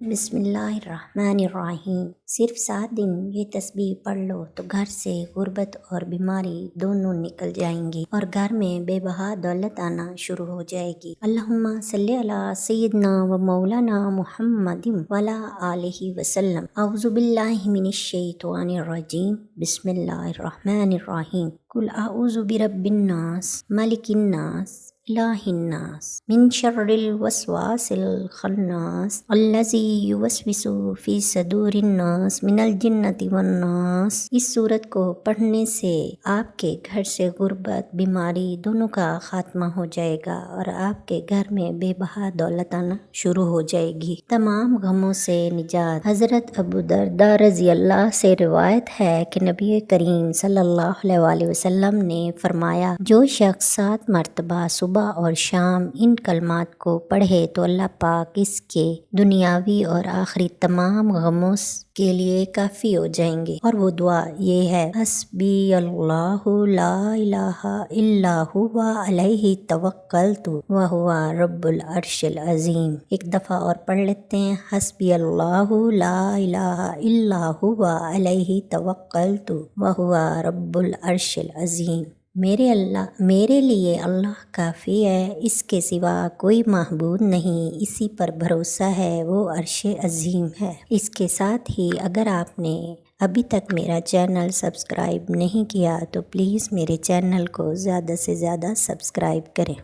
بسم اللہ الرحمن الرحیم۔ صرف 7 دن یہ تسبیح پڑھ لو تو گھر سے غربت اور بیماری دونوں نکل جائیں گی اور گھر میں بے بہا دولت آنا شروع ہو جائے گی۔ اللہم صلی علی سیدنا و مولانا محمد وعلی آلہ وسلم۔ اعوذ باللہ من الشیطان الرجیم، بسم اللہ الرحمن الرحیم۔ قل اعوذ برب الناس، ملک الناس، الہ الناس، من شر الوسواس الخناس الذی یوسوس فی صدور الناس من الجنۃ والناس۔ اس سورت کو پڑھنے سے آپ کے گھر سے غربت، بیماری دونوں کا خاتمہ ہو جائے گا اور آپ کے گھر میں بے بہا دولت آنا شروع ہو جائے گی۔ تمام غموں سے نجات۔ حضرت ابو درداء رضی اللہ سے روایت ہے کہ نبی کریم صلی اللہ علیہ وسلم نے فرمایا، جو شخص 7 مرتبہ صبح اور شام ان کلمات کو پڑھے تو اللہ پاک اس کے دنیاوی اور آخری تمام غموں کے لیے کافی ہو جائیں گے، اور وہ دعا یہ ہے، حسبی اللہ لا الہ الا ہوا علیہ توکلت وہو رب العرش العظیم۔ ایک دفعہ اور پڑھ لیتے ہیں، حسبی اللہ لا الہ الا ہوا علیہ توکلت وہو رب العرش العظیم۔ میرے لیے اللہ کافی ہے، اس کے سوا کوئی معبود نہیں، اسی پر بھروسہ ہے، وہ عرش عظیم ہے۔ اس کے ساتھ ہی اگر آپ نے ابھی تک میرا چینل سبسکرائب نہیں کیا تو پلیز میرے چینل کو زیادہ سے زیادہ سبسکرائب کریں۔